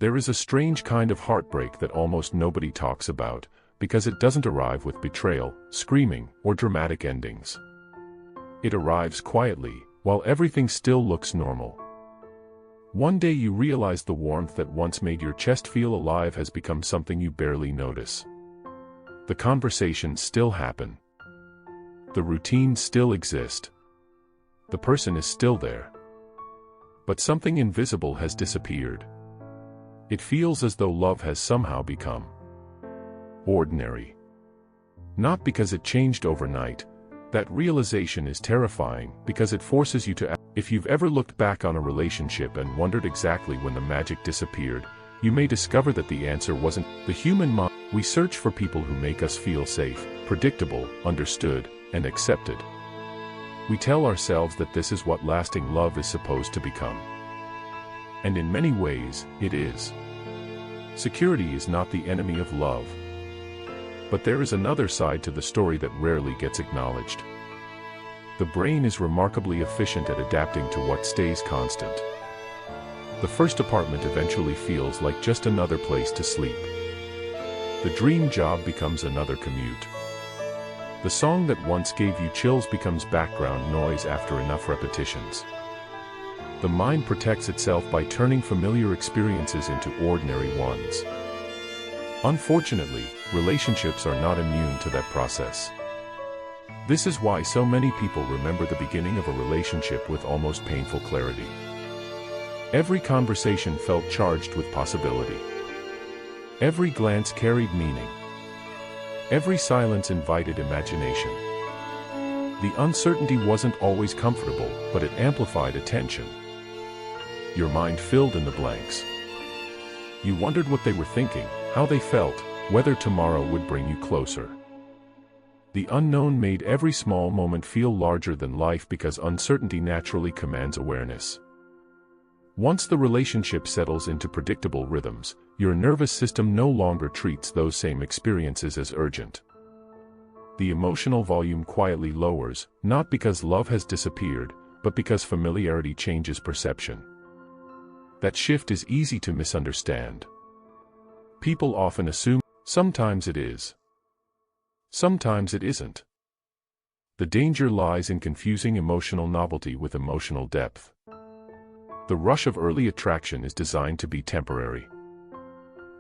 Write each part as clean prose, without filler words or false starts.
There is a strange kind of heartbreak that almost nobody talks about, because it doesn't arrive with betrayal, screaming, or dramatic endings. It arrives quietly, while everything still looks normal. One day you realize the warmth that once made your chest feel alive has become something you barely notice. The conversations still happen. The routines still exist. The person is still there. But something invisible has disappeared. It feels as though love has somehow become ordinary. Not because it changed overnight. That realization is terrifying because it forces you to act. If you've ever looked back on a relationship and wondered exactly when the magic disappeared, you may discover that the answer wasn't the human mind. We search for people who make us feel safe, predictable, understood, and accepted. We tell ourselves that this is what lasting love is supposed to become. And in many ways, it is. Security is not the enemy of love. But there is another side to the story that rarely gets acknowledged. The brain is remarkably efficient at adapting to what stays constant. The first apartment eventually feels like just another place to sleep. The dream job becomes another commute. The song that once gave you chills becomes background noise after enough repetitions. The mind protects itself by turning familiar experiences into ordinary ones. Unfortunately, relationships are not immune to that process. This is why so many people remember the beginning of a relationship with almost painful clarity. Every conversation felt charged with possibility. Every glance carried meaning. Every silence invited imagination. The uncertainty wasn't always comfortable, but it amplified attention. Your mind filled in the blanks. You wondered what they were thinking, how they felt, whether tomorrow would bring you closer. The unknown made every small moment feel larger than life because uncertainty naturally commands awareness. Once the relationship settles into predictable rhythms, your nervous system no longer treats those same experiences as urgent. The emotional volume quietly lowers, not because love has disappeared, but because familiarity changes perception. That shift is easy to misunderstand. People often assume, sometimes it is. Sometimes it isn't. The danger lies in confusing emotional novelty with emotional depth. The rush of early attraction is designed to be temporary.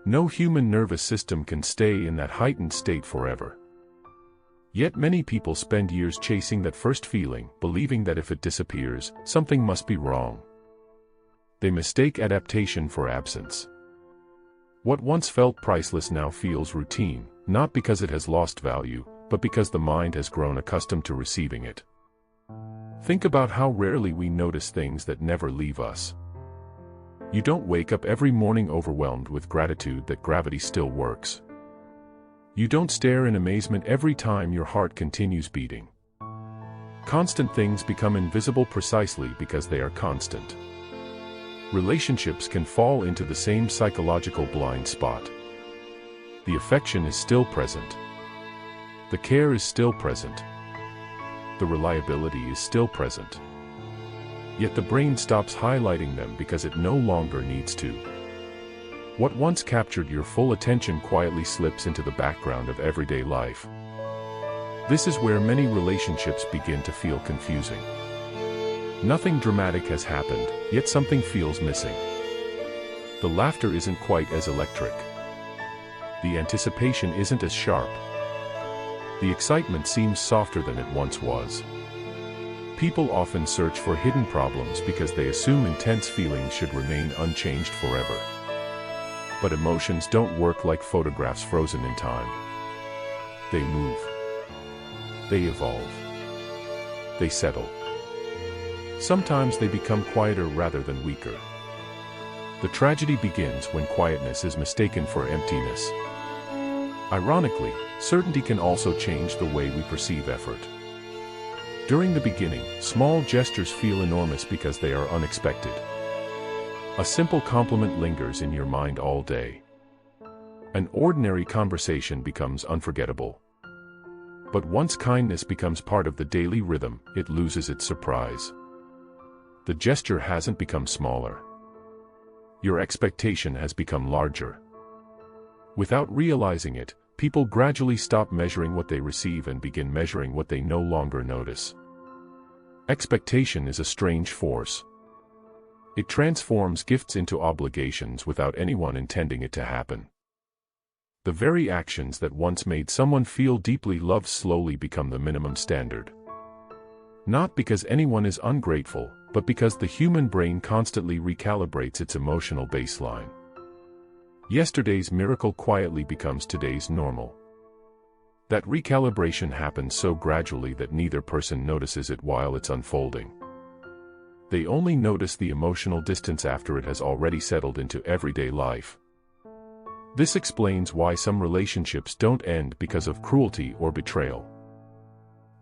No human nervous system can stay in that heightened state forever. Yet many people spend years chasing that first feeling, believing that if it disappears, something must be wrong. They mistake adaptation for absence. What once felt priceless now feels routine, not because it has lost value, but because the mind has grown accustomed to receiving it. Think about how rarely we notice things that never leave us. You don't wake up every morning overwhelmed with gratitude that gravity still works. You don't stare in amazement every time your heart continues beating. Constant things become invisible precisely because they are constant. Relationships can fall into the same psychological blind spot. The affection is still present. The care is still present. The reliability is still present. Yet the brain stops highlighting them because it no longer needs to. What once captured your full attention quietly slips into the background of everyday life. This is where many relationships begin to feel confusing. Nothing dramatic has happened, yet something feels missing. The laughter isn't quite as electric. The anticipation isn't as sharp. The excitement seems softer than it once was. People often search for hidden problems because they assume intense feelings should remain unchanged forever. But emotions don't work like photographs frozen in time. They move. They evolve. They settle. Sometimes they become quieter rather than weaker. The tragedy begins when quietness is mistaken for emptiness. Ironically, certainty can also change the way we perceive effort. During the beginning, small gestures feel enormous because they are unexpected. A simple compliment lingers in your mind all day. An ordinary conversation becomes unforgettable. But once kindness becomes part of the daily rhythm, it loses its surprise. The gesture hasn't become smaller. your expectation has become larger. Without realizing it, people gradually stop measuring what they receive and begin measuring what they no longer notice. Expectation is a strange force. It transforms gifts into obligations without anyone intending it to happen. The very actions that once made someone feel deeply loved slowly become the minimum standard. Not because anyone is ungrateful, but because the human brain constantly recalibrates its emotional baseline. Yesterday's miracle quietly becomes today's normal. That recalibration happens so gradually that neither person notices it while it's unfolding. They only notice the emotional distance after it has already settled into everyday life. This explains why some relationships don't end because of cruelty or betrayal.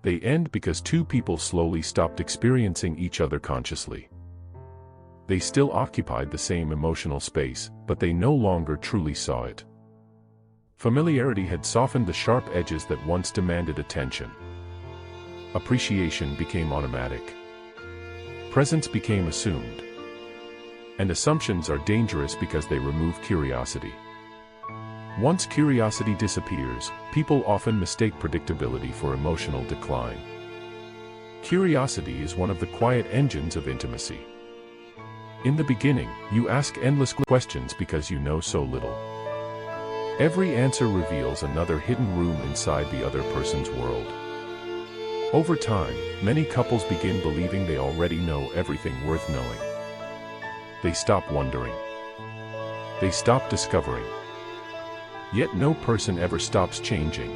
They end because two people slowly stopped experiencing each other consciously. They still occupied the same emotional space, but they no longer truly saw it. Familiarity had softened the sharp edges that once demanded attention. Appreciation became automatic. Presence became assumed. And assumptions are dangerous because they remove curiosity. Once curiosity disappears, people often mistake predictability for emotional decline. Curiosity is one of the quiet engines of intimacy. In the beginning, you ask endless questions because you know so little. Every answer reveals another hidden room inside the other person's world. Over time, many couples begin believing they already know everything worth knowing. They stop wondering. They stop discovering. Yet no person ever stops changing.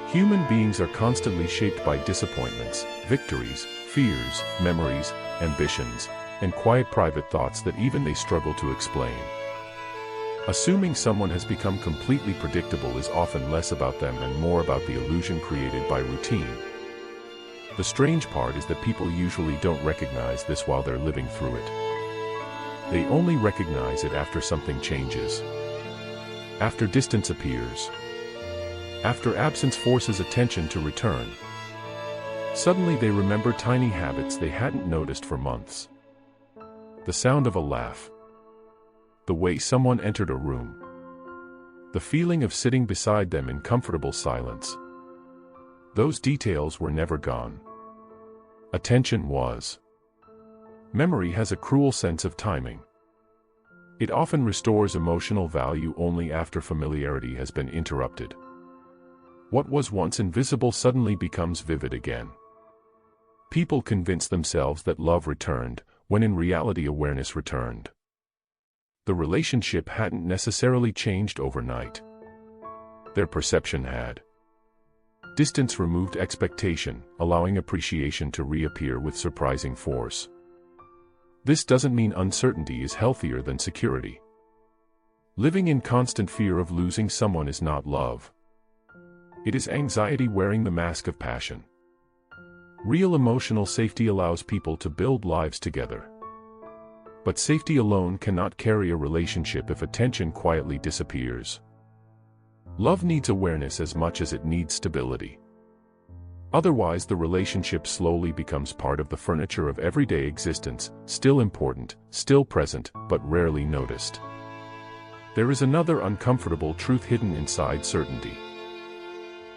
Human beings are constantly shaped by disappointments, victories, fears, memories, ambitions, and quiet private thoughts that even they struggle to explain. Assuming someone has become completely predictable is often less about them and more about the illusion created by routine. The strange part is that people usually don't recognize this while they're living through it. They only recognize it after something changes. After distance appears. After absence forces attention to return. Suddenly they remember tiny habits they hadn't noticed for months. The sound of a laugh. The way someone entered a room. The feeling of sitting beside them in comfortable silence. Those details were never gone. Attention was. Memory has a cruel sense of timing. It often restores emotional value only after familiarity has been interrupted. What was once invisible suddenly becomes vivid again. People convince themselves that love returned, when in reality awareness returned. The relationship hadn't necessarily changed overnight. Their perception had. Distance removed expectation, allowing appreciation to reappear with surprising force. This doesn't mean uncertainty is healthier than security. Living in constant fear of losing someone is not love. It is anxiety wearing the mask of passion. Real emotional safety allows people to build lives together. But safety alone cannot carry a relationship if attention quietly disappears. Love needs awareness as much as it needs stability. Otherwise, the relationship slowly becomes part of the furniture of everyday existence, still important, still present, but rarely noticed. There is another uncomfortable truth hidden inside certainty.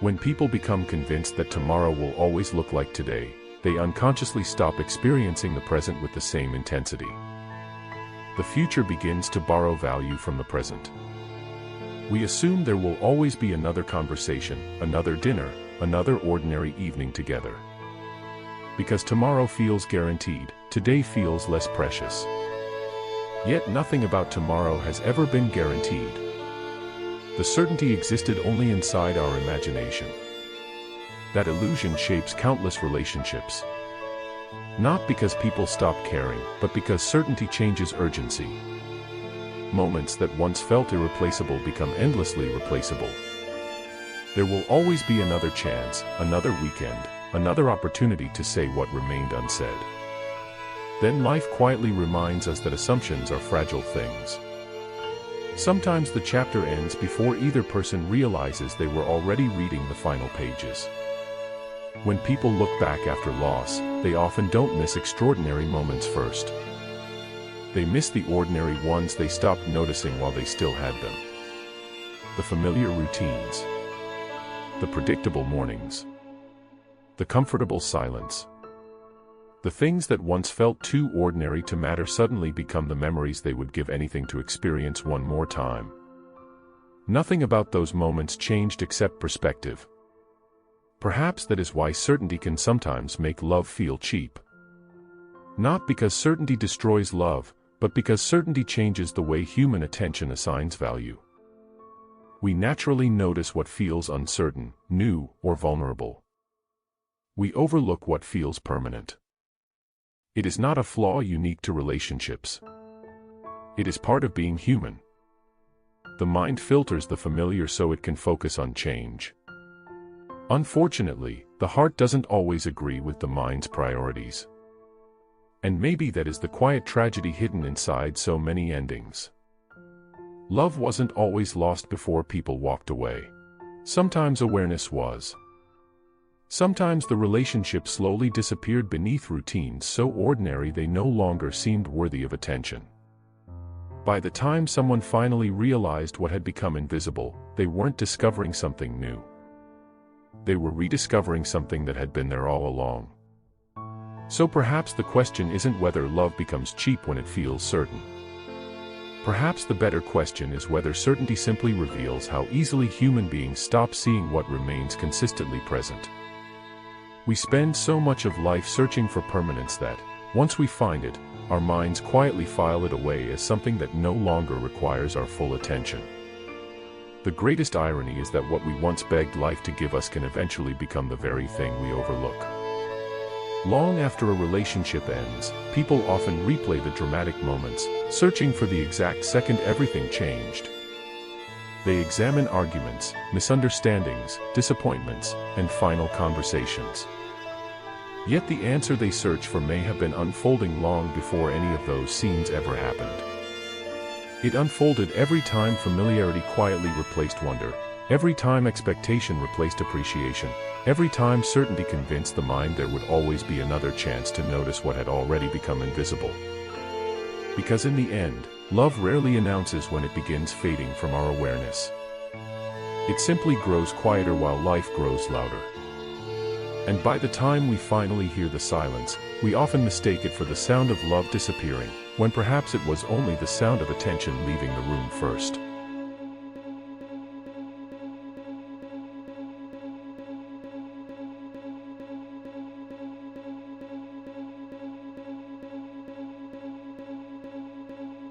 When people become convinced that tomorrow will always look like today, they unconsciously stop experiencing the present with the same intensity. The future begins to borrow value from the present. We assume there will always be another conversation, another dinner, another ordinary evening together. Because tomorrow feels guaranteed, today feels less precious. Yet nothing about tomorrow has ever been guaranteed. The certainty existed only inside our imagination. That illusion shapes countless relationships. Not because people stop caring, but because certainty changes urgency. Moments that once felt irreplaceable become endlessly replaceable. There will always be another chance, another weekend, another opportunity to say what remained unsaid. Then life quietly reminds us that assumptions are fragile things. Sometimes the chapter ends before either person realizes they were already reading the final pages. When people look back after loss, they often don't miss extraordinary moments first. They miss the ordinary ones they stopped noticing while they still had them. The familiar routines. The predictable mornings. The comfortable silence. The things that once felt too ordinary to matter suddenly become the memories they would give anything to experience one more time. Nothing about those moments changed except perspective. Perhaps that is why certainty can sometimes make love feel cheap. Not because certainty destroys love, but because certainty changes the way human attention assigns value. We naturally notice what feels uncertain, new, or vulnerable. We overlook what feels permanent. It is not a flaw unique to relationships. It is part of being human. The mind filters the familiar so it can focus on change. Unfortunately, the heart doesn't always agree with the mind's priorities. And maybe that is the quiet tragedy hidden inside so many endings. Love wasn't always lost before people walked away. Sometimes awareness was. Sometimes the relationship slowly disappeared beneath routines so ordinary they no longer seemed worthy of attention. By the time someone finally realized what had become invisible, they weren't discovering something new. They were rediscovering something that had been there all along. So perhaps the question isn't whether love becomes cheap when it feels certain. Perhaps the better question is whether certainty simply reveals how easily human beings stop seeing what remains consistently present. We spend so much of life searching for permanence that, once we find it, our minds quietly file it away as something that no longer requires our full attention. The greatest irony is that what we once begged life to give us can eventually become the very thing we overlook. Long after a relationship ends, people often replay the dramatic moments, searching for the exact second everything changed. They examine arguments, misunderstandings, disappointments, and final conversations. Yet the answer they search for may have been unfolding long before any of those scenes ever happened. It unfolded every time familiarity quietly replaced wonder, every time expectation replaced appreciation, every time certainty convinced the mind there would always be another chance to notice what had already become invisible. Because in the end, love rarely announces when it begins fading from our awareness. It simply grows quieter while life grows louder. And by the time we finally hear the silence, we often mistake it for the sound of love disappearing, when perhaps it was only the sound of attention leaving the room first.